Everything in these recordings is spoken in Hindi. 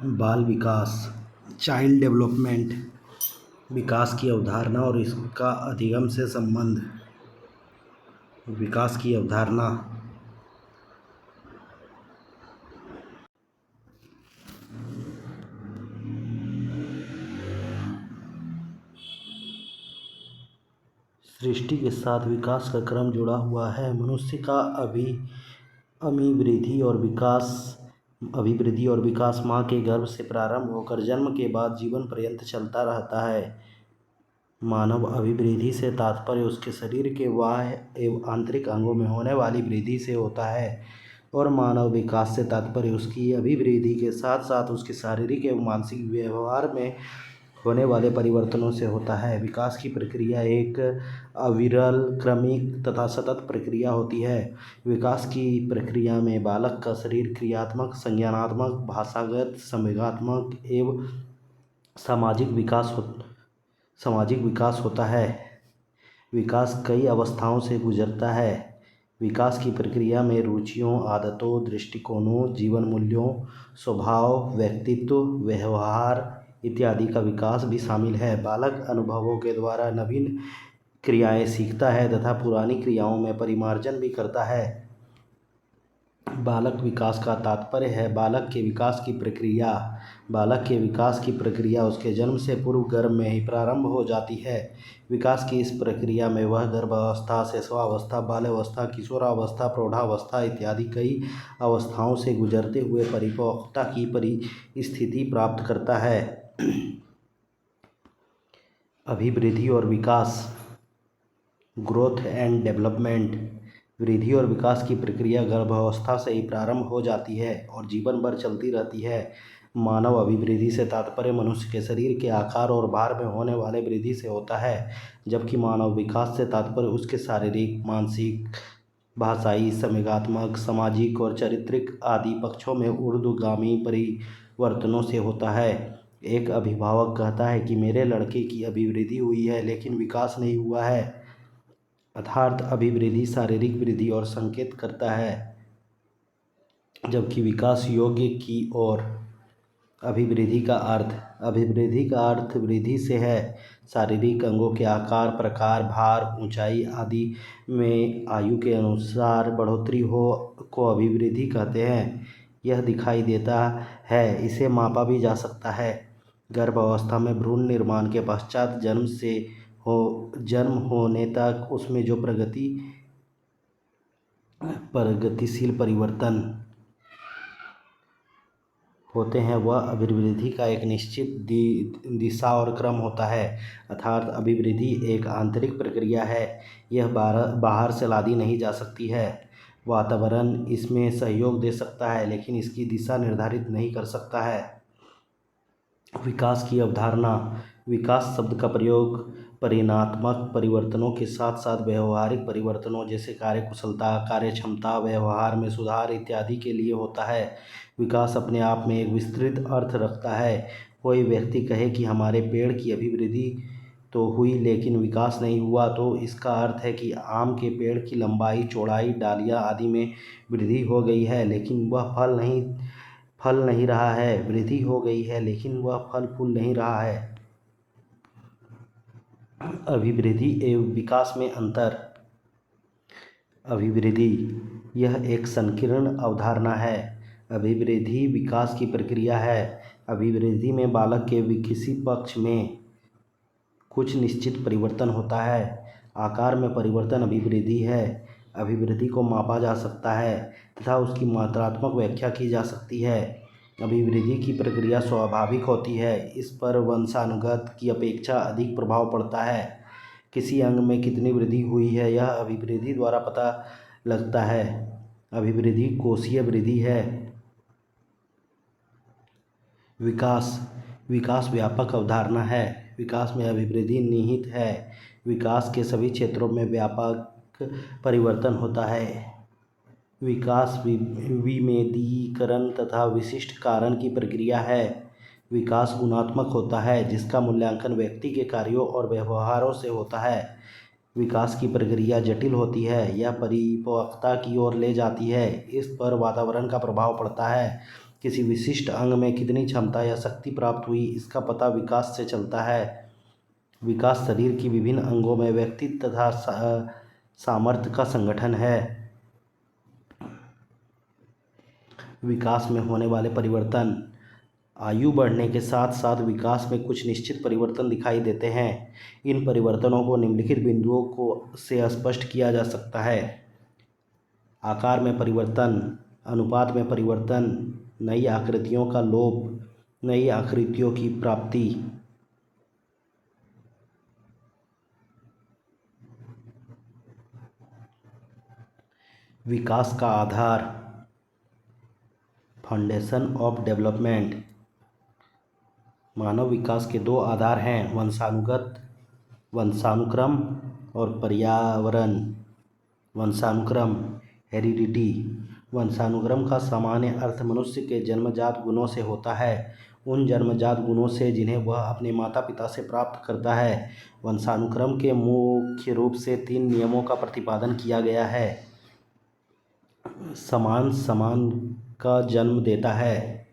बाल विकास, चाइल्ड डेवलपमेंट, विकास की अवधारणा और इसका अधिगम से संबंध। विकास की अवधारणा सृष्टि के साथ विकास का क्रम जुड़ा हुआ है। मनुष्य का अभिवृद्धि और विकास माँ के गर्भ से प्रारंभ होकर जन्म के बाद जीवन पर्यंत चलता रहता है। मानव अभिवृद्धि से तात्पर्य उसके शरीर के बाह्य एवं आंतरिक अंगों में होने वाली वृद्धि से होता है और मानव विकास से तात्पर्य उसकी अभिवृद्धि के साथ साथ उसके शारीरिक एवं मानसिक व्यवहार में होने वाले परिवर्तनों से होता है। विकास की प्रक्रिया एक अविरल, क्रमिक तथा सतत प्रक्रिया होती है। विकास की प्रक्रिया में बालक का शरीर क्रियात्मक, संज्ञानात्मक, भाषागत, संवेगात्मक एवं सामाजिक विकास होता है। विकास कई अवस्थाओं से गुजरता है। विकास की प्रक्रिया में रुचियों, आदतों, दृष्टिकोणों, जीवन मूल्यों, स्वभाव, व्यक्तित्व, व्यवहार इत्यादि का विकास भी शामिल है। बालक अनुभवों के द्वारा नवीन क्रियाएं सीखता है तथा पुरानी क्रियाओं में परिमार्जन भी करता है। बालक विकास का तात्पर्य है बालक के विकास की प्रक्रिया उसके जन्म से पूर्व गर्भ में ही प्रारंभ हो जाती है। विकास की इस प्रक्रिया में वह गर्भावस्था, शिशुआवस्था, बाल्यावस्था, किशोरावस्था, प्रौढ़ावस्था इत्यादि कई अवस्थाओं से गुजरते हुए परिपक्वता की परिस्थिति प्राप्त करता है। अभिवृद्धि और विकास, ग्रोथ एंड डेवलपमेंट। वृद्धि और विकास की प्रक्रिया गर्भावस्था से ही प्रारंभ हो जाती है और जीवन भर चलती रहती है। मानव अभिवृद्धि से तात्पर्य मनुष्य के शरीर के आकार और भार में होने वाले वृद्धि से होता है, जबकि मानव विकास से तात्पर्य उसके शारीरिक, मानसिक, भाषाई, संवेगात्मक, सामाजिक और चारित्रिक आदि पक्षों में ऊर्ध्वगामी परिवर्तनों से होता है। एक अभिभावक कहता है कि मेरे लड़के की अभिवृद्धि हुई है लेकिन विकास नहीं हुआ है, अर्थात अभिवृद्धि शारीरिक वृद्धि और संकेत करता है, जबकि विकास योग्य की ओर। अभिवृद्धि का अर्थ वृद्धि से है। शारीरिक अंगों के आकार, प्रकार, भार, ऊंचाई आदि में आयु के अनुसार बढ़ोतरी को अभिवृद्धि कहते हैं। यह दिखाई देता है, इसे मापा भी जा सकता है। गर्भावस्था में भ्रूण निर्माण के पश्चात जन्म होने तक उसमें जो प्रगतिशील परिवर्तन होते हैं वह अभिवृद्धि का एक निश्चित दिशा और क्रम होता है, अर्थात अभिवृद्धि एक आंतरिक प्रक्रिया है। यह बाहर से लादी नहीं जा सकती है। वातावरण इसमें सहयोग दे सकता है लेकिन इसकी दिशा निर्धारित नहीं कर सकता है। विकास की अवधारणा। विकास शब्द का प्रयोग परिमाणात्मक परिवर्तनों के साथ साथ व्यवहारिक परिवर्तनों जैसे कार्यकुशलता, कार्यक्षमता, व्यवहार में सुधार इत्यादि के लिए होता है। विकास अपने आप में एक विस्तृत अर्थ रखता है। कोई व्यक्ति कहे कि हमारे पेड़ की अभिवृद्धि तो हुई लेकिन विकास नहीं हुआ, तो इसका अर्थ है कि आम के पेड़ की लंबाई, चौड़ाई, डालियाँ आदि में वृद्धि हो गई है लेकिन वह फल नहीं रहा है। वृद्धि हो गई है लेकिन वह फल फूल नहीं रहा है। अभिवृद्धि एवं विकास में अंतर। अभिवृद्धि यह एक संकीर्ण अवधारणा है। अभिवृद्धि विकास की प्रक्रिया है। अभिवृद्धि में बालक के विकसित पक्ष में कुछ निश्चित परिवर्तन होता है। आकार में परिवर्तन अभिवृद्धि है। अभिवृद्धि को मापा जा सकता है तथा उसकी मात्रात्मक व्याख्या की जा सकती है। अभिवृद्धि की प्रक्रिया स्वाभाविक होती है, इस पर वंशानुगत की अपेक्षा अधिक प्रभाव पड़ता है। किसी अंग में कितनी वृद्धि हुई है यह अभिवृद्धि द्वारा पता लगता है। अभिवृद्धि कोशीय वृद्धि है। विकास व्यापक अवधारणा है। विकास में अभिवृद्धि निहित है। विकास के सभी क्षेत्रों में व्यापक परिवर्तन होता है। विकास विमेदीकरण तथा विशिष्ट कारण की प्रक्रिया है। विकास गुणात्मक होता है, जिसका मूल्यांकन व्यक्ति के कार्यों और व्यवहारों से होता है। विकास की प्रक्रिया जटिल होती है, यह परिपक्वता की ओर ले जाती है। इस पर वातावरण का प्रभाव पड़ता है। किसी विशिष्ट अंग में कितनी क्षमता या शक्ति प्राप्त हुई, इसका पता विकास से चलता है। विकास शरीर की विभिन्न अंगों में व्यक्तित्व तथा सामर्थ्य का संगठन है। विकास में होने वाले परिवर्तन। आयु बढ़ने के साथ साथ विकास में कुछ निश्चित परिवर्तन दिखाई देते हैं। इन परिवर्तनों को निम्नलिखित बिंदुओं को से स्पष्ट किया जा सकता है। आकार में परिवर्तन, अनुपात में परिवर्तन, नई आकृतियों का लोप, नई आकृतियों की प्राप्ति। विकास का आधार, फाउंडेशन ऑफ डेवलपमेंट। मानव विकास के दो आधार हैं, वंशानुक्रम और पर्यावरण। वंशानुक्रम, हेरिडिटी। वंशानुक्रम का सामान्य अर्थ मनुष्य के जन्मजात गुणों से होता है, उन जन्मजात गुणों से जिन्हें वह अपने माता पिता से प्राप्त करता है। वंशानुक्रम के मुख्य रूप से 3 नियमों का प्रतिपादन किया गया है। समान का जन्म देता है।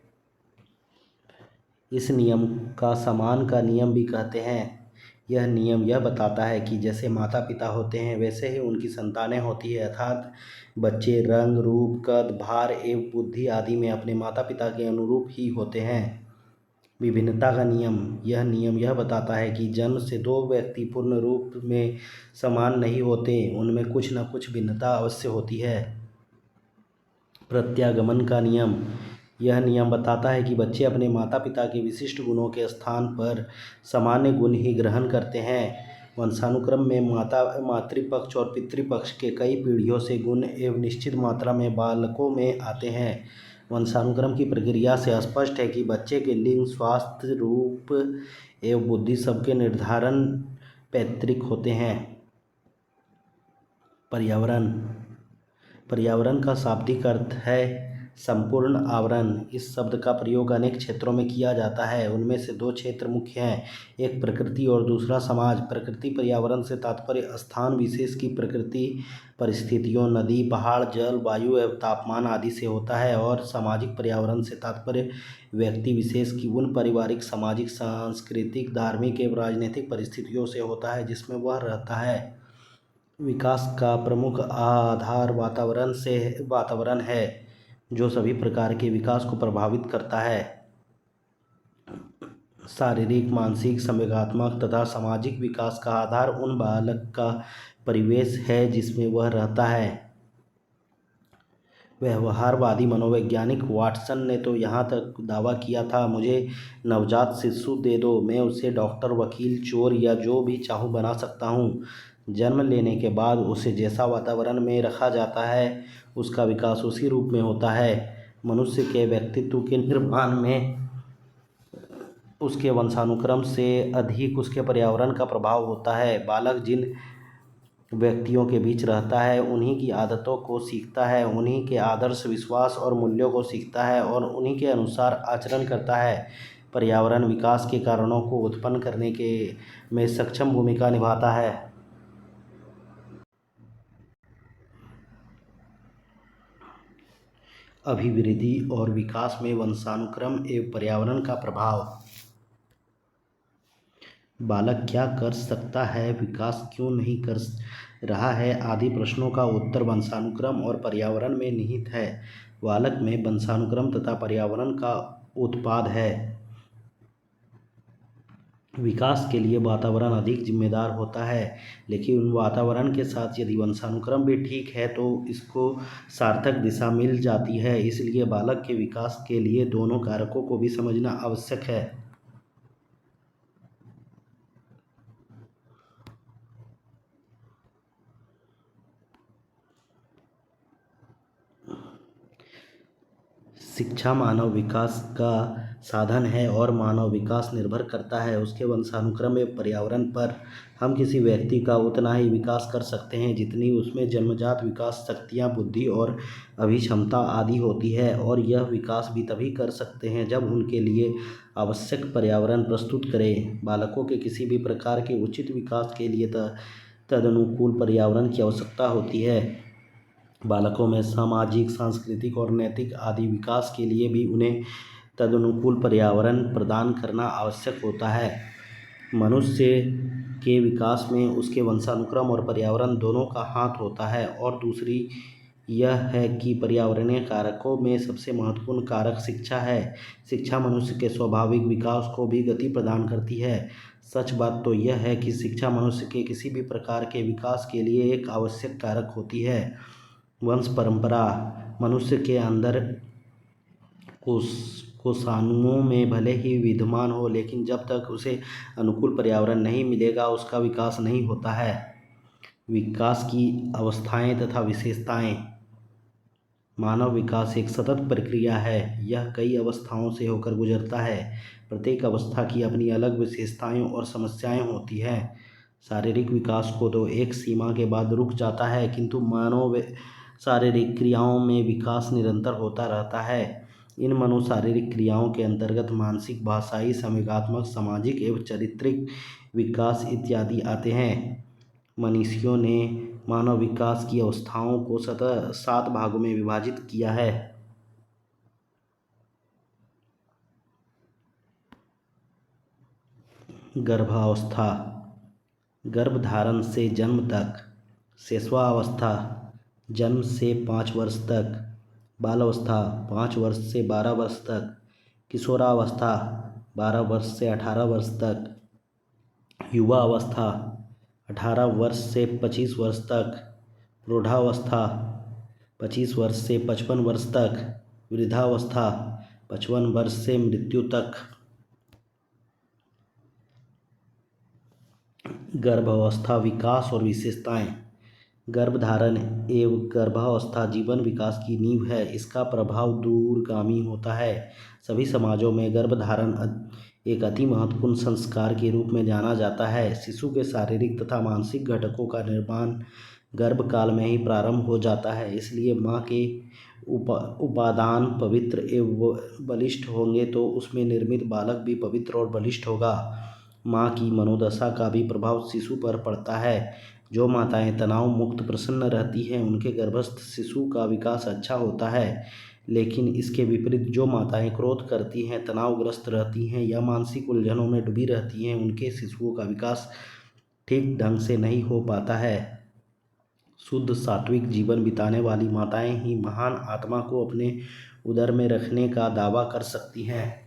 इस नियम का समान का नियम भी कहते हैं। यह नियम यह बताता है कि जैसे माता पिता होते हैं वैसे ही उनकी संतानें होती है, अर्थात बच्चे रंग, रूप, कद, भार एवं बुद्धि आदि में अपने माता पिता के अनुरूप ही होते हैं। विभिन्नता का नियम। यह नियम यह बताता है कि जन्म से 2 व्यक्ति पूर्ण रूप में समान नहीं होते, उनमें कुछ न कुछ भिन्नता अवश्य होती है। प्रत्यागमन का नियम। यह नियम बताता है कि बच्चे अपने माता पिता के विशिष्ट गुणों के स्थान पर सामान्य गुण ही ग्रहण करते हैं। वंशानुक्रम में मातृपक्ष और पितृपक्ष के कई पीढ़ियों से गुण एवं निश्चित मात्रा में बालकों में आते हैं। वंशानुक्रम की प्रक्रिया से स्पष्ट है कि बच्चे के लिंग, स्वास्थ्य, रूप एवं बुद्धि सबके निर्धारण पैतृक होते हैं। पर्यावरण। पर्यावरण का शाब्दिक अर्थ है संपूर्ण आवरण। इस शब्द का प्रयोग अनेक क्षेत्रों में किया जाता है, उनमें से 2 क्षेत्र मुख्य हैं, एक प्रकृति और दूसरा समाज। प्रकृति पर्यावरण से तात्पर्य स्थान विशेष की प्रकृति परिस्थितियों, नदी, पहाड़, जल, वायु एवं तापमान आदि से होता है, और सामाजिक पर्यावरण से तात्पर्य व्यक्ति विशेष की उन पारिवारिक, सामाजिक, सांस्कृतिक, धार्मिक एवं राजनीतिक परिस्थितियों से होता है जिसमें वह रहता है। विकास का प्रमुख आधार वातावरण है, जो सभी प्रकार के विकास को प्रभावित करता है। शारीरिक, मानसिक, संवेगात्मक तथा सामाजिक विकास का आधार उन बालक का परिवेश है जिसमें वह रहता है। व्यवहारवादी मनोवैज्ञानिक वाटसन ने तो यहाँ तक दावा किया था, मुझे नवजात शिशु दे दो, मैं उसे डॉक्टर, वकील, चोर या जो भी चाहूँ बना सकता हूँ। जन्म लेने के बाद उसे जैसा वातावरण में रखा जाता है उसका विकास उसी रूप में होता है। मनुष्य के व्यक्तित्व के निर्माण में उसके वंशानुक्रम से अधिक उसके पर्यावरण का प्रभाव होता है। बालक जिन व्यक्तियों के बीच रहता है उन्हीं की आदतों को सीखता है, उन्हीं के आदर्श, विश्वास और मूल्यों को सीखता है और उन्हीं के अनुसार आचरण करता है। पर्यावरण विकास के कारणों को उत्पन्न करने में सक्षम भूमिका निभाता है। अभिवृद्धि और विकास में वंशानुक्रम एवं पर्यावरण का प्रभाव। बालक क्या कर सकता है, विकास क्यों नहीं कर रहा है आदि प्रश्नों का उत्तर वंशानुक्रम और पर्यावरण में निहित है। बालक में वंशानुक्रम तथा पर्यावरण का उत्पाद है। विकास के लिए वातावरण अधिक जिम्मेदार होता है, लेकिन वातावरण के साथ यदि वंशानुक्रम भी ठीक है तो इसको सार्थक दिशा मिल जाती है। इसलिए बालक के विकास के लिए दोनों कारकों को भी समझना आवश्यक है। शिक्षा मानव विकास का साधन है और मानव विकास निर्भर करता है उसके वंशानुक्रम एवं पर्यावरण पर। हम किसी व्यक्ति का उतना ही विकास कर सकते हैं जितनी उसमें जन्मजात विकास शक्तियाँ, बुद्धि और अभिक्षमता आदि होती है, और यह विकास भी तभी कर सकते हैं जब उनके लिए आवश्यक पर्यावरण प्रस्तुत करें। बालकों के किसी भी प्रकार के उचित विकास के लिए तदनुकूल पर्यावरण की आवश्यकता होती है। बालकों में सामाजिक, सांस्कृतिक और नैतिक आदि विकास के लिए भी उन्हें तदनुकूल पर्यावरण प्रदान करना आवश्यक होता है। मनुष्य के विकास में उसके वंशानुक्रम और पर्यावरण दोनों का हाथ होता है। और दूसरी यह है कि पर्यावरणीय कारकों में सबसे महत्वपूर्ण कारक शिक्षा है। शिक्षा मनुष्य के स्वाभाविक विकास को भी गति प्रदान करती है। सच बात तो यह है कि शिक्षा मनुष्य के किसी भी प्रकार के विकास के लिए एक आवश्यक कारक होती है। वंश परंपरा मनुष्य के अंदर कोषाणुओं में भले ही विद्यमान हो, लेकिन जब तक उसे अनुकूल पर्यावरण नहीं मिलेगा उसका विकास नहीं होता है। विकास की अवस्थाएं तथा विशेषताएं। मानव विकास एक सतत प्रक्रिया है। यह कई अवस्थाओं से होकर गुजरता है। प्रत्येक अवस्था की अपनी अलग विशेषताएं और समस्याएं होती हैं। शारीरिक विकास को तो एक सीमा के बाद रुक जाता है, किंतु मानव शारीरिक क्रियाओं में विकास निरंतर होता रहता है। इन मनोशारीरिक क्रियाओं के अंतर्गत मानसिक, भाषाई, संवेगात्मक, सामाजिक एवं चारित्रिक विकास इत्यादि आते हैं। मनीषियों ने मानव विकास की अवस्थाओं को 7 भागों में विभाजित किया है। गर्भावस्था, गर्भधारण से जन्म तक। शिशुआवस्था, जन्म से 5 वर्ष तक। बालावस्था, 5 वर्ष से 12 वर्ष तक। किशोरावस्था, 12 वर्ष से 18 वर्ष तक। युवा अवस्था, 18 वर्ष से 25 वर्ष तक। प्रौढ़ावस्था, 25 वर्ष से 55 वर्ष तक। वृद्धावस्था, 55 वर्ष से मृत्यु तक। गर्भावस्था विकास और विशेषताएं। गर्भधारण एवं गर्भावस्था जीवन विकास की नींव है। इसका प्रभाव दूरगामी होता है। सभी समाजों में गर्भधारण एक अति महत्वपूर्ण संस्कार के रूप में जाना जाता है। शिशु के शारीरिक तथा मानसिक घटकों का निर्माण गर्भकाल में ही प्रारंभ हो जाता है। इसलिए माँ के उपादान पवित्र एवं बलिष्ठ होंगे तो उसमें निर्मित बालक भी पवित्र और बलिष्ठ होगा। माँ की मनोदशा का भी प्रभाव शिशु पर पड़ता है। जो माताएं तनाव मुक्त प्रसन्न रहती हैं उनके गर्भस्थ शिशु का विकास अच्छा होता है, लेकिन इसके विपरीत जो माताएं क्रोध करती हैं, तनावग्रस्त रहती हैं या मानसिक उलझनों में डूबी रहती हैं उनके शिशुओं का विकास ठीक ढंग से नहीं हो पाता है। शुद्ध सात्विक जीवन बिताने वाली माताएं ही महान आत्मा को अपने उदर में रखने का दावा कर सकती हैं।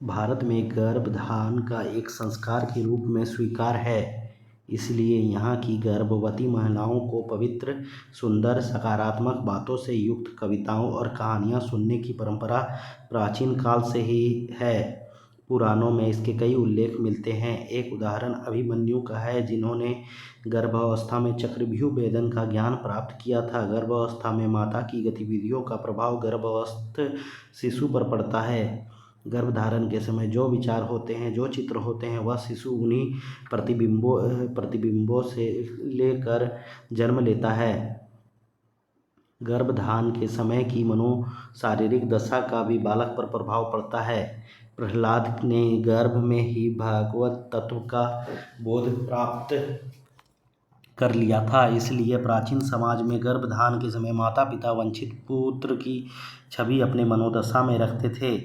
भारत में गर्भधारण का एक संस्कार के रूप में स्वीकार है। इसलिए यहाँ की गर्भवती महिलाओं को पवित्र, सुंदर, सकारात्मक बातों से युक्त कविताओं और कहानियाँ सुनने की परंपरा प्राचीन काल से ही है। पुराणों में इसके कई उल्लेख मिलते हैं। एक उदाहरण अभिमन्यु का है, जिन्होंने गर्भावस्था में चक्रव्यूह भेदन का ज्ञान प्राप्त किया था। गर्भावस्था में माता की गतिविधियों का प्रभाव गर्भस्थ शिशु पर पड़ता है। गर्भधारण के समय जो विचार होते हैं, जो चित्र होते हैं, वह शिशु उन्हीं प्रतिबिंबों से लेकर जन्म लेता है। गर्भधारण के समय की शारीरिक दशा का भी बालक पर प्रभाव पड़ता है। प्रहलाद ने गर्भ में ही भागवत तत्व का बोध प्राप्त कर लिया था। इसलिए प्राचीन समाज में गर्भधारण के समय माता पिता वंचित पुत्र की छवि अपने मनोदशा में रखते थे।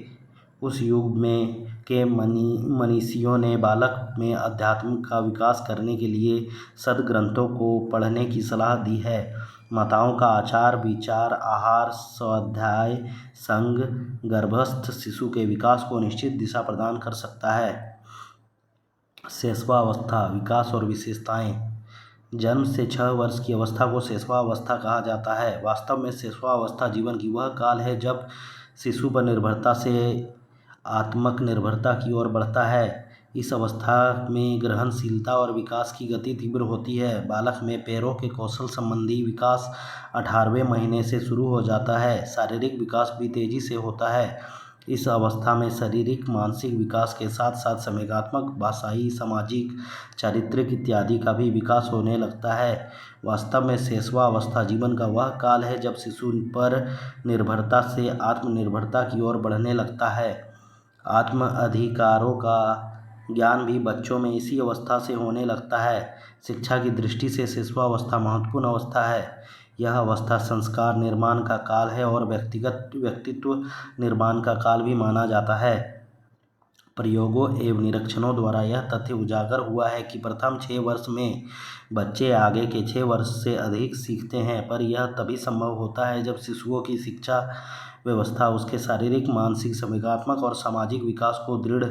उस युग में के मनीषियों ने बालक में अध्यात्म का विकास करने के लिए सद्ग्रंथों को पढ़ने की सलाह दी है। माताओं का आचार विचार, आहार, स्वाध्याय, संग गर्भस्थ शिशु के विकास को निश्चित दिशा प्रदान कर सकता है। शैशवावस्था विकास और विशेषताएं। जन्म से 6 वर्ष की अवस्था को शैशवावस्था कहा जाता है। वास्तव में शैशवावस्था जीवन की वह काल है जब शिशु पर निर्भरता से आत्मक निर्भरता की ओर बढ़ता है। इस अवस्था में ग्रहणशीलता और विकास की गति तीव्र होती है। बालक में पैरों के कौशल संबंधी विकास 18वें महीने से शुरू हो जाता है। शारीरिक विकास भी तेजी से होता है। इस अवस्था में शारीरिक मानसिक विकास के साथ साथ संवेगात्मक, भाषाई, सामाजिक, चारित्रिक इत्यादि का भी विकास होने लगता है। वास्तव में शैशवावस्था जीवन का वह काल है जब शिशु पर निर्भरता से आत्मनिर्भरता की ओर बढ़ने लगता है। आत्म अधिकारों का ज्ञान भी बच्चों में इसी अवस्था से होने लगता है। शिक्षा की दृष्टि से शिशुअवस्था महत्वपूर्ण अवस्था है। यह अवस्था संस्कार निर्माण का काल है और व्यक्तित्व निर्माण का काल भी माना जाता है। प्रयोगों एवं निरीक्षणों द्वारा यह तथ्य उजागर हुआ है कि प्रथम 6 वर्ष में बच्चे आगे के 6 वर्ष से अधिक सीखते हैं, पर यह तभी संभव होता है जब शिशुओं की शिक्षा व्यवस्था उसके शारीरिक, मानसिक, संवेगात्मक और सामाजिक विकास को दृढ़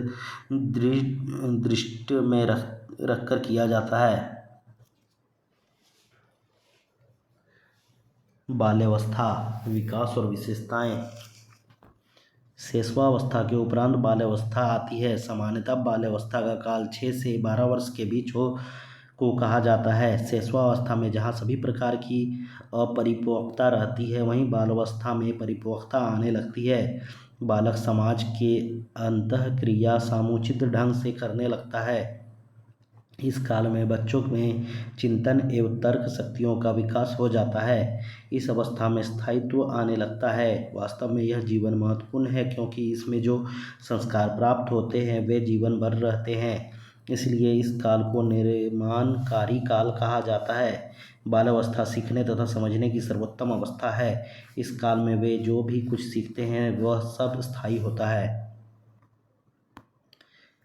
दृष्टि में रखकर किया जाता है। बाल्यावस्था, विकास और विशेषताएं। शैशवावस्था के उपरांत बाल्यावस्था आती है। सामान्यतः बाल्यावस्था का काल 6 से 12 वर्ष के बीच को कहा जाता है। शैशवावस्था में जहाँ सभी प्रकार की अपरिपक्वता रहती है, वहीं बाल्यावस्था में परिपक्वता आने लगती है। बालक समाज के अंतःक्रिया समुचित ढंग से करने लगता है। इस काल में बच्चों में चिंतन एवं तर्क शक्तियों का विकास हो जाता है। इस अवस्था में स्थायित्व आने लगता है। वास्तव में यह जीवन महत्वपूर्ण है, क्योंकि इसमें जो संस्कार प्राप्त होते हैं वे जीवन भर रहते हैं। इसलिए इस काल को निर्माणकारी काल कहा जाता है। बाल्यावस्था सीखने तथा समझने की सर्वोत्तम अवस्था है। इस काल में वे जो भी कुछ सीखते हैं वह सब स्थायी होता है।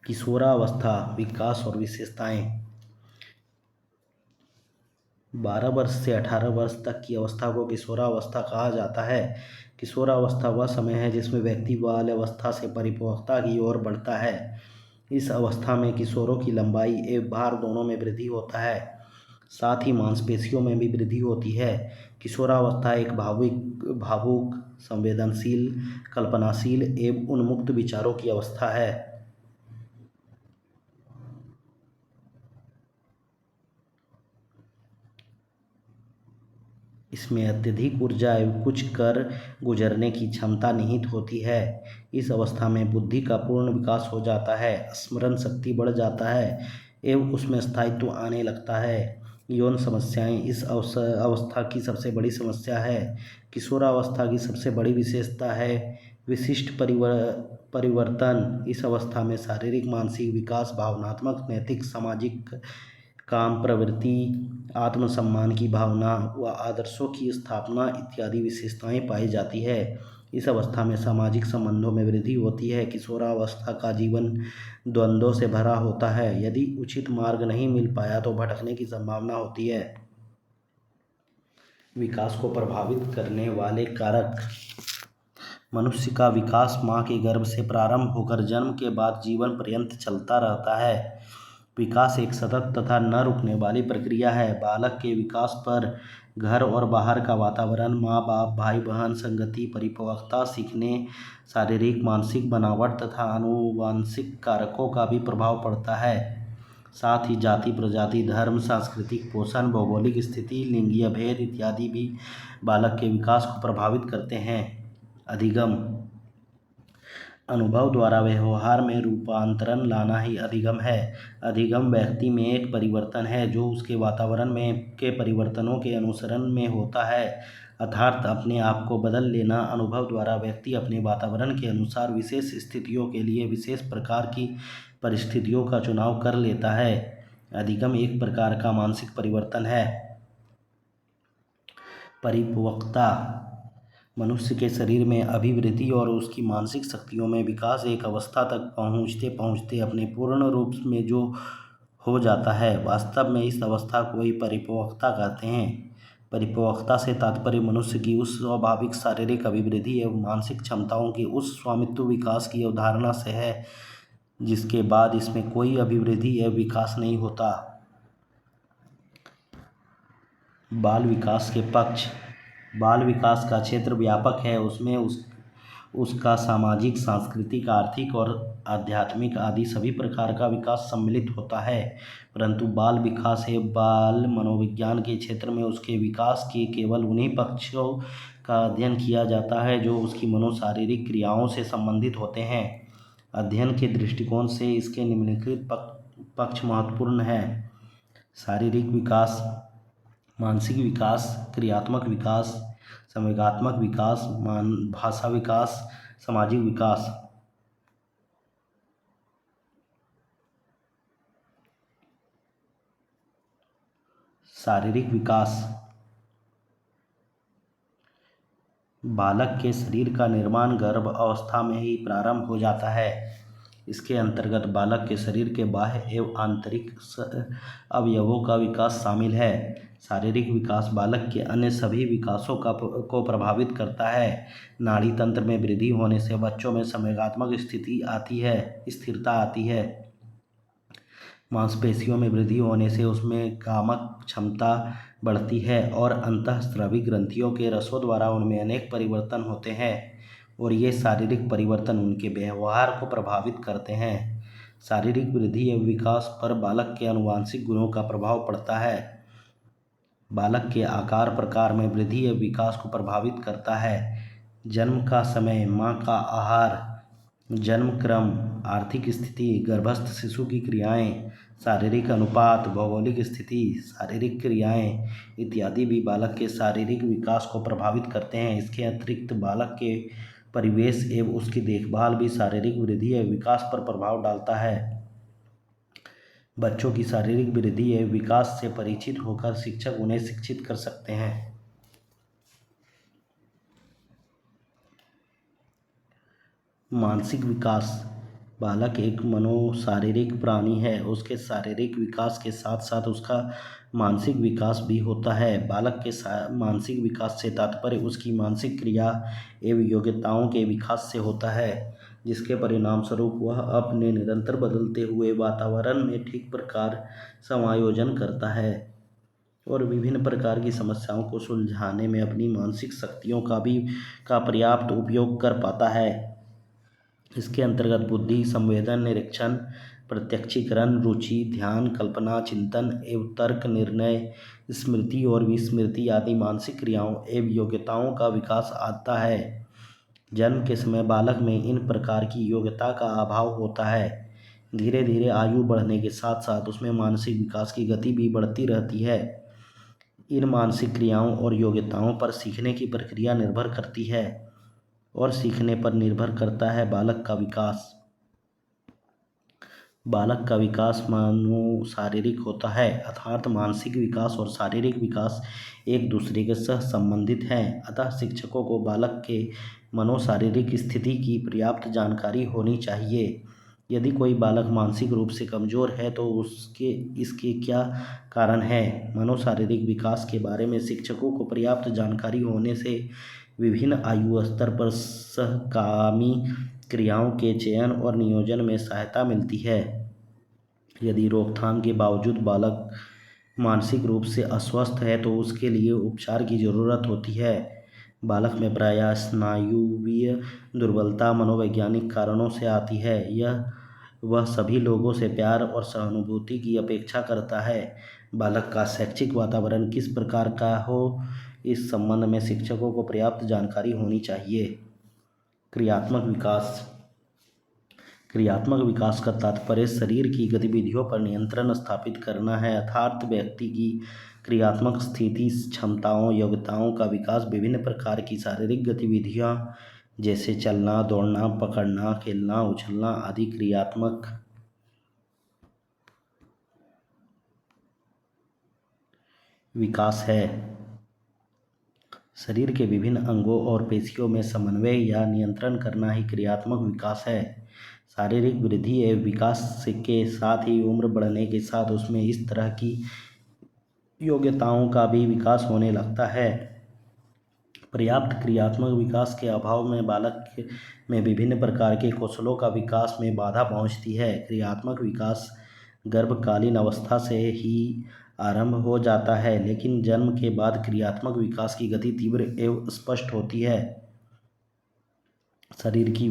किशोरावस्था, विकास और विशेषताएं। 12 वर्ष से 18 वर्ष तक की अवस्था को किशोरावस्था कहा जाता है। किशोरावस्था वह समय है जिसमें व्यक्ति बाल्यावस्था से परिपक्वता की ओर बढ़ता है। इस अवस्था में किशोरों की लंबाई एवं भार दोनों में वृद्धि होता है, साथ ही मांसपेशियों में भी वृद्धि होती है। किशोरावस्था एक भावुक, संवेदनशील, कल्पनाशील एवं उन्मुक्त विचारों की अवस्था है। इसमें अत्यधिक ऊर्जा एवं कुछ कर गुजरने की क्षमता निहित होती है। इस अवस्था में बुद्धि का पूर्ण विकास हो जाता है, स्मरण शक्ति बढ़ जाता है एवं उसमें स्थायित्व आने लगता है। यौन समस्याएं इस अवस्था की सबसे बड़ी समस्या है। किशोरावस्था की सबसे बड़ी विशेषता है विशिष्ट परिवर्तन। इस अवस्था में शारीरिक, मानसिक विकास, भावनात्मक, नैतिक, सामाजिक, काम प्रवृत्ति, आत्मसम्मान की भावना व आदर्शों की स्थापना इत्यादि विशेषताएं पाई जाती है। इस अवस्था में सामाजिक संबंधों में वृद्धि होती है। किशोरावस्था का जीवन द्वंद्वों से भरा होता है। यदि उचित मार्ग नहीं मिल पाया तो भटकने की संभावना होती है। विकास को प्रभावित करने वाले कारक। मनुष्य का विकास माँ के गर्भ से प्रारंभ होकर जन्म के बाद जीवन पर्यंत चलता रहता है। विकास एक सतत तथा न रुकने वाली प्रक्रिया है। बालक के विकास पर घर और बाहर का वातावरण, माँ बाप, भाई बहन, संगति, परिपक्वता, सीखने, शारीरिक, मानसिक बनावट तथा आनुवंशिक कारकों का भी प्रभाव पड़ता है। साथ ही जाति, प्रजाति, धर्म, सांस्कृतिक पोषण, भौगोलिक स्थिति, लिंगीय भेद इत्यादि भी बालक के विकास को प्रभावित करते हैं। अधिगम। अनुभव द्वारा व्यवहार में रूपांतरण लाना ही अधिगम है। अधिगम व्यक्ति में एक परिवर्तन है जो उसके वातावरण में के परिवर्तनों के अनुसरण में होता है, अर्थात अपने आप को बदल लेना। अनुभव द्वारा व्यक्ति अपने वातावरण के अनुसार विशेष स्थितियों के लिए विशेष प्रकार की परिस्थितियों का चुनाव कर लेता है। अधिगम एक प्रकार का मानसिक परिवर्तन है। परिपक्वता। मनुष्य के शरीर में अभिवृद्धि और उसकी मानसिक शक्तियों में विकास एक अवस्था तक पहुँचते पहुँचते अपने पूर्ण रूप में जो हो जाता है, वास्तव में इस अवस्था को ही परिपक्वता कहते हैं। परिपक्वता से तात्पर्य मनुष्य की उस स्वाभाविक शारीरिक अभिवृद्धि एवं मानसिक क्षमताओं की उस स्वामित्व विकास की अवधारणा से है जिसके बाद इसमें कोई अभिवृद्धि एवं विकास नहीं होता। बाल विकास के पक्ष। बाल विकास का क्षेत्र व्यापक है। उसमें उसका सामाजिक, सांस्कृतिक, आर्थिक और आध्यात्मिक आदि सभी प्रकार का विकास सम्मिलित होता है। परंतु बाल विकास एवं बाल मनोविज्ञान के क्षेत्र में उसके विकास के केवल उन्हीं पक्षों का अध्ययन किया जाता है जो उसकी मनोशारीरिक क्रियाओं से संबंधित होते हैं। अध्ययन के दृष्टिकोण से इसके निम्नलिखित पक्ष महत्वपूर्ण हैं: शारीरिक विकास, मानसिक विकास, क्रियात्मक विकास, संवेगात्मक विकास, भाषा विकास, सामाजिक विकास। शारीरिक विकास। बालक के शरीर का निर्माण गर्भ अवस्था में ही प्रारंभ हो जाता है। इसके अंतर्गत बालक के शरीर के बाह्य एवं आंतरिक अवयवों का विकास शामिल है। शारीरिक विकास बालक के अन्य सभी विकासों को प्रभावित करता है। नाड़ी तंत्र में वृद्धि होने से बच्चों में संवेगात्मक स्थिरता आती है। मांसपेशियों में वृद्धि होने से उसमें कामक क्षमता बढ़ती है और अंतःस्रावी ग्रंथियों के रसों द्वारा उनमें अनेक परिवर्तन होते हैं और ये शारीरिक परिवर्तन उनके व्यवहार को प्रभावित करते हैं। शारीरिक वृद्धि एवं विकास पर बालक के आनुवंशिक गुणों का प्रभाव पड़ता है। बालक के आकार प्रकार में वृद्धि एवं विकास को प्रभावित करता है। जन्म का समय, माँ का आहार, जन्म क्रम, आर्थिक स्थिति, गर्भस्थ शिशु की क्रियाएं, शारीरिक अनुपात, भौगोलिक स्थिति, शारीरिक क्रियाएं इत्यादि भी बालक के शारीरिक विकास को प्रभावित करते हैं। इसके अतिरिक्त बालक के परिवेश एवं उसकी देखभाल भी शारीरिक वृद्धि एवं विकास पर प्रभाव डालता है। बच्चों की शारीरिक वृद्धि एवं विकास से परिचित होकर शिक्षक उन्हें शिक्षित कर सकते हैं। मानसिक विकास। बालक एक मनोशारीरिक प्राणी है। उसके शारीरिक विकास के साथ साथ उसका मानसिक विकास भी होता है। बालक के मानसिक विकास से तात्पर्य उसकी मानसिक क्रिया एवं योग्यताओं के विकास से होता है, जिसके परिणाम स्वरूप वह अपने निरंतर बदलते हुए वातावरण में ठीक प्रकार समायोजन करता है और विभिन्न प्रकार की समस्याओं को सुलझाने में अपनी मानसिक शक्तियों का पर्याप्त उपयोग कर पाता है। इसके अंतर्गत बुद्धि, संवेदन, निरीक्षण, प्रत्यक्षीकरण, रुचि, ध्यान, कल्पना, चिंतन एवं तर्क, निर्णय, स्मृति और विस्मृति आदि मानसिक क्रियाओं एवं योग्यताओं का विकास आता है। जन्म के समय बालक में इन प्रकार की योग्यता का अभाव होता है। धीरे धीरे आयु बढ़ने के साथ साथ उसमें मानसिक विकास की गति भी बढ़ती रहती है। इन मानसिक क्रियाओं और योग्यताओं पर सीखने की प्रक्रिया निर्भर करती है और सीखने पर निर्भर करता है बालक का विकास। बालक का विकास मनोशारीरिक होता है, अर्थात मानसिक विकास और शारीरिक विकास एक दूसरे के सह संबंधित हैं। अतः शिक्षकों को बालक के मनोशारीरिक स्थिति की पर्याप्त जानकारी होनी चाहिए। यदि कोई बालक मानसिक रूप से कमजोर है तो इसके क्या कारण हैं? मनोशारीरिक विकास के बारे में शिक्षकों को पर्याप्त जानकारी होने से विभिन्न आयु स्तर पर सहगामी क्रियाओं के चयन और नियोजन में सहायता मिलती है। यदि रोकथाम के बावजूद बालक मानसिक रूप से अस्वस्थ है तो उसके लिए उपचार की ज़रूरत होती है। बालक में प्रायः स्नायुवीय दुर्बलता मनोवैज्ञानिक कारणों से आती है। वह सभी लोगों से प्यार और सहानुभूति की अपेक्षा करता है। बालक का शैक्षिक वातावरण किस प्रकार का हो, इस संबंध में शिक्षकों को पर्याप्त जानकारी होनी चाहिए। क्रियात्मक विकास। क्रियात्मक विकास का तात्पर्य शरीर की गतिविधियों पर नियंत्रण स्थापित करना है, अर्थात व्यक्ति की क्रियात्मक स्थिति, क्षमताओं, योग्यताओं का विकास विभिन्न प्रकार की शारीरिक गतिविधियां जैसे चलना, दौड़ना, पकड़ना, खेलना, उछलना आदि क्रियात्मक विकास है। शरीर के विभिन्न अंगों और पेशियों में समन्वय या नियंत्रण करना ही क्रियात्मक विकास है। शारीरिक वृद्धि एवं विकास के साथ ही उम्र बढ़ने के साथ उसमें इस तरह की योग्यताओं का भी विकास होने लगता है। पर्याप्त क्रियात्मक विकास के अभाव में बालक में विभिन्न प्रकार के कौशलों का विकास में बाधा पहुंचती है। क्रियात्मक विकास गर्भकालीन अवस्था से ही आरंभ हो जाता है, लेकिन जन्म के बाद क्रियात्मक विकास की गति तीव्र एवं स्पष्ट होती है। शरीर ही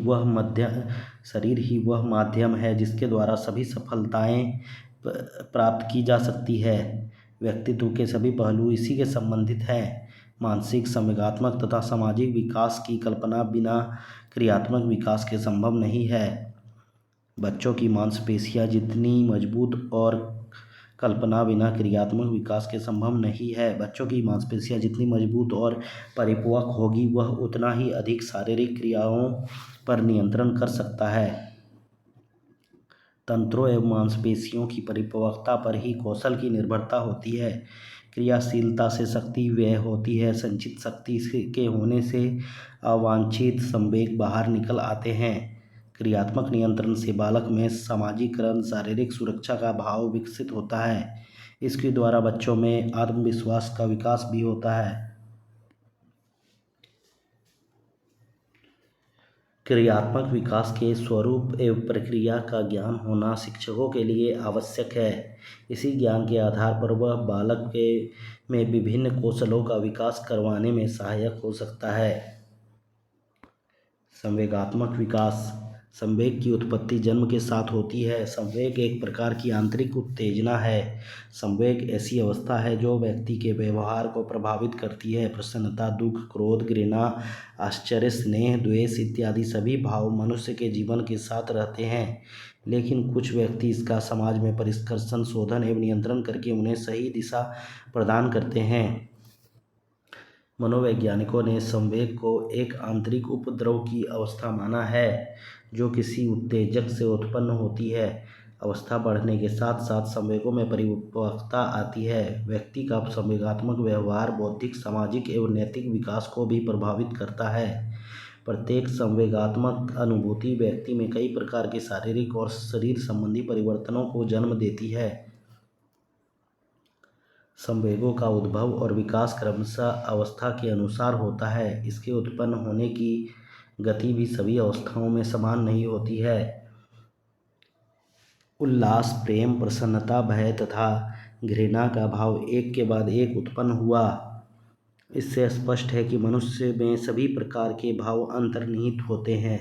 वह माध्यम है जिसके द्वारा सभी सफलताएं प्राप्त की जा सकती है। व्यक्तित्व के सभी पहलू इसी के संबंधित हैं। मानसिक, संवेगात्मक तथा सामाजिक विकास की कल्पना बिना क्रियात्मक विकास के संभव नहीं है। बच्चों की मांसपेशियां जितनी मजबूत और कल्पना बिना क्रियात्मक विकास के संभव नहीं है। बच्चों की मांसपेशियां जितनी मजबूत और परिपक्व होगी वह उतना ही अधिक शारीरिक क्रियाओं पर नियंत्रण कर सकता है। तंत्रों एवं मांसपेशियों की परिपक्वता पर ही कौशल की निर्भरता होती है। क्रियाशीलता से शक्ति व्यय होती है। संचित शक्ति के होने से अवांछित संवेग बाहर निकल आते हैं। क्रियात्मक नियंत्रण से बालक में सामाजिकरण, शारीरिक सुरक्षा का भाव विकसित होता है। इसके द्वारा बच्चों में आत्मविश्वास का विकास भी होता है। क्रियात्मक विकास के स्वरूप एवं प्रक्रिया का ज्ञान होना शिक्षकों के लिए आवश्यक है। इसी ज्ञान के आधार पर वह बालक में विभिन्न कौशलों का विकास करवाने में सहायक हो सकता है। संवेगात्मक विकास। संवेग की उत्पत्ति जन्म के साथ होती है। संवेग एक प्रकार की आंतरिक उत्तेजना है। संवेग ऐसी अवस्था है जो व्यक्ति के व्यवहार को प्रभावित करती है। प्रसन्नता, दुख, क्रोध, घृणा, आश्चर्य, स्नेह, द्वेष इत्यादि सभी भाव मनुष्य के जीवन के साथ रहते हैं, लेकिन कुछ व्यक्ति इसका समाज में परिष्करण, शोधन एवं नियंत्रण करके उन्हें सही दिशा प्रदान करते हैं। मनोवैज्ञानिकों ने संवेग को एक आंतरिक उपद्रव की अवस्था माना है जो किसी उत्तेजक से उत्पन्न होती है। अवस्था बढ़ने के साथ साथ संवेगों में परिपक्वता आती है। व्यक्ति का संवेगात्मक व्यवहार बौद्धिक, सामाजिक एवं नैतिक विकास को भी प्रभावित करता है। प्रत्येक संवेगात्मक अनुभूति व्यक्ति में कई प्रकार के शारीरिक और शरीर संबंधी परिवर्तनों को जन्म देती है। संवेगों का उद्भव और विकास क्रमशः अवस्था के अनुसार होता है। इसके उत्पन्न होने की गति भी सभी अवस्थाओं में समान नहीं होती है। उल्लास, प्रेम, प्रसन्नता, भय तथा घृणा का भाव एक के बाद एक उत्पन्न हुआ। इससे स्पष्ट है कि मनुष्य में सभी प्रकार के भाव अंतर्निहित होते हैं।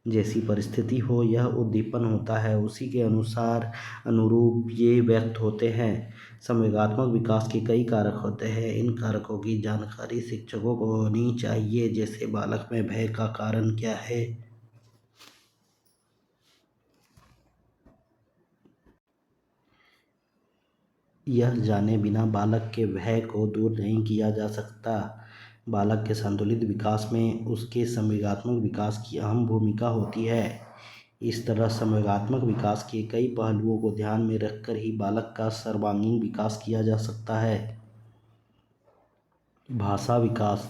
जैसी परिस्थिति हो यह उद्दीपन होता है, उसी के अनुरूप ये व्यक्त होते हैं। संवेगात्मक विकास के कई कारक होते हैं। इन कारकों की जानकारी शिक्षकों को होनी चाहिए। जैसे बालक में भय का कारण क्या है, यह जाने बिना बालक के भय को दूर नहीं किया जा सकता। बालक के संतुलित विकास में उसके संवेगात्मक विकास की अहम भूमिका होती है। इस तरह संवेगात्मक विकास के कई पहलुओं को ध्यान में रखकर ही बालक का सर्वांगीण विकास किया जा सकता है। भाषा विकास।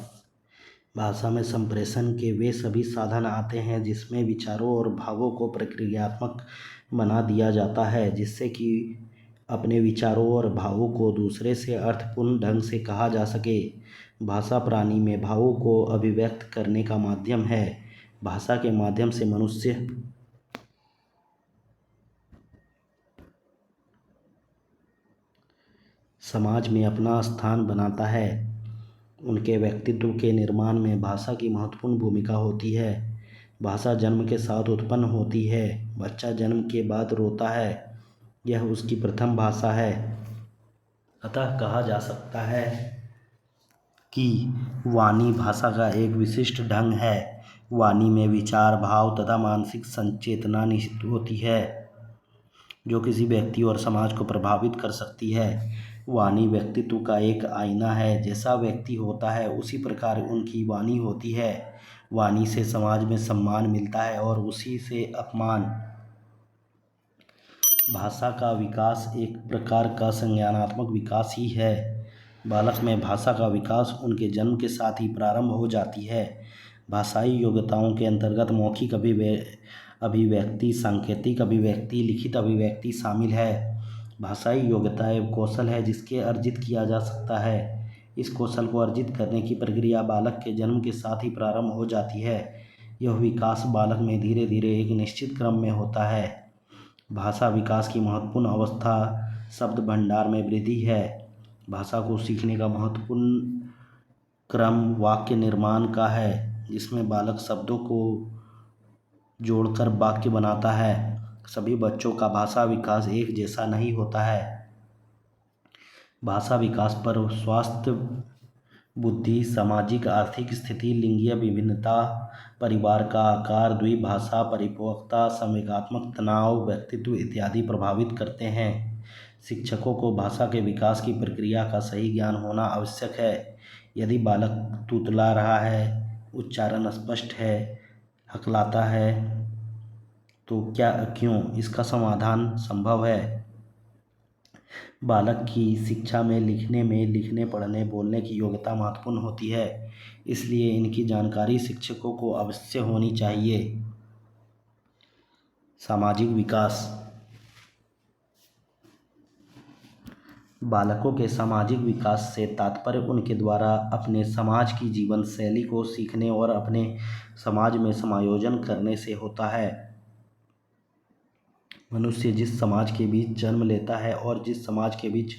भाषा में संप्रेषण के वे सभी साधन आते हैं जिसमें विचारों और भावों को प्रक्रियात्मक बना दिया जाता है, जिससे कि अपने विचारों और भावों को दूसरे से अर्थपूर्ण ढंग से कहा जा सके। भाषा प्राणी में भावों को अभिव्यक्त करने का माध्यम है। भाषा के माध्यम से मनुष्य समाज में अपना स्थान बनाता है। उनके व्यक्तित्व के निर्माण में भाषा की महत्वपूर्ण भूमिका होती है। भाषा जन्म के साथ उत्पन्न होती है। बच्चा जन्म के बाद रोता है, यह उसकी प्रथम भाषा है। अतः कहा जा सकता है कि वाणी भाषा का एक विशिष्ट ढंग है। वाणी में विचार, भाव तथा मानसिक संचेतना निहित होती है जो किसी व्यक्ति और समाज को प्रभावित कर सकती है। वाणी व्यक्तित्व का एक आईना है। जैसा व्यक्ति होता है उसी प्रकार उनकी वाणी होती है। वाणी से समाज में सम्मान मिलता है और उसी से अपमान। भाषा का विकास एक प्रकार का संज्ञानात्मक विकास ही है। बालक में भाषा का विकास उनके जन्म के साथ ही प्रारंभ हो जाती है। भाषाई योग्यताओं के अंतर्गत मौखिक अभिव्यक्ति, सांकेतिक अभिव्यक्ति, लिखित अभिव्यक्ति शामिल है। भाषाई योग्यता एक कौशल है जिसके अर्जित किया जा सकता है। इस कौशल को अर्जित करने की प्रक्रिया बालक के जन्म के साथ ही प्रारंभ हो जाती है। यह विकास बालक में धीरे धीरे एक निश्चित क्रम में होता है। भाषा विकास की महत्वपूर्ण अवस्था शब्द भंडार में वृद्धि है। भाषा को सीखने का महत्वपूर्ण क्रम वाक्य निर्माण का है, जिसमें बालक शब्दों को जोड़कर वाक्य बनाता है। सभी बच्चों का भाषा विकास एक जैसा नहीं होता है। भाषा विकास पर स्वास्थ्य, बुद्धि, सामाजिक आर्थिक स्थिति, लिंगीय विभिन्नता, परिवार का आकार, द्विभाषा, परिपक्वता, संवेगात्मक तनाव, व्यक्तित्व इत्यादि प्रभावित करते हैं। शिक्षकों को भाषा के विकास की प्रक्रिया का सही ज्ञान होना आवश्यक है। यदि बालक तुतला रहा है, उच्चारण अस्पष्ट है, हकलाता है, तो क्यों इसका समाधान संभव है। बालक की शिक्षा में लिखने पढ़ने बोलने की योग्यता महत्वपूर्ण होती है, इसलिए इनकी जानकारी शिक्षकों को अवश्य होनी चाहिए। सामाजिक विकास। बालकों के सामाजिक विकास से तात्पर्य उनके द्वारा अपने समाज की जीवन शैली को सीखने और अपने समाज में समायोजन करने से होता है। मनुष्य जिस समाज के बीच जन्म लेता है और जिस समाज के बीच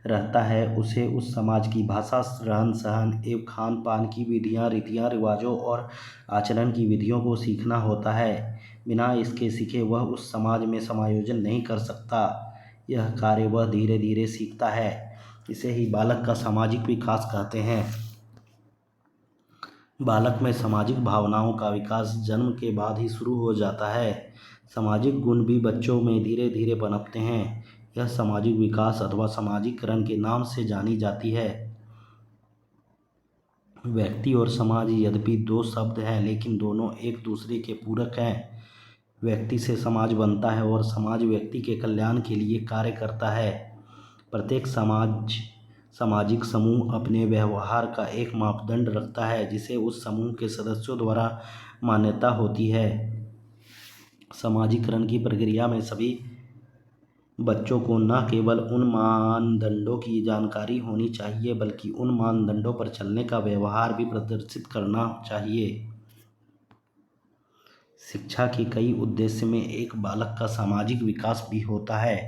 रहता है, उसे उस समाज की भाषा, रहन सहन एवं खान पान की विधियाँ, रीतियाँ रिवाजों और आचरण की विधियों को सीखना होता है। बिना इसके सीखे वह उस समाज में समायोजन नहीं कर सकता। यह कार्य वह धीरे धीरे सीखता है। इसे ही बालक का सामाजिक विकास कहते हैं। बालक में सामाजिक भावनाओं का विकास जन्म के बाद ही शुरू हो जाता है। सामाजिक गुण भी बच्चों में धीरे धीरे पनपते हैं। यह सामाजिक विकास अथवा सामाजिकरण के नाम से जानी जाती है। व्यक्ति और समाज यद्यपि दो शब्द हैं, लेकिन दोनों एक दूसरे के पूरक हैं। व्यक्ति से समाज बनता है और समाज व्यक्ति के कल्याण के लिए कार्य करता है। प्रत्येक सामाजिक समूह अपने व्यवहार का एक मापदंड रखता है, जिसे उस समूह के सदस्यों द्वारा मान्यता होती है। समाजीकरण की प्रक्रिया में सभी बच्चों को न केवल उन मानदंडों की जानकारी होनी चाहिए, बल्कि उन मानदंडों पर चलने का व्यवहार भी प्रदर्शित करना चाहिए। शिक्षा के कई उद्देश्य में एक बालक का सामाजिक विकास भी होता है।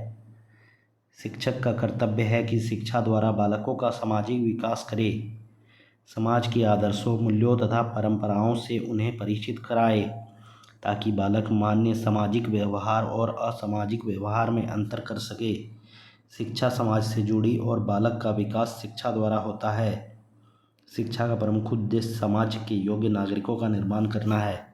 शिक्षक का कर्तव्य है कि शिक्षा द्वारा बालकों का सामाजिक विकास करे, समाज के आदर्शों, मूल्यों तथा परंपराओं से उन्हें परिचित कराए, ताकि बालक मान्य सामाजिक व्यवहार और असामाजिक व्यवहार में अंतर कर सके। शिक्षा समाज से जुड़ी और बालक का विकास शिक्षा द्वारा होता है। शिक्षा का प्रमुख उद्देश्य समाज के योग्य नागरिकों का निर्माण करना है।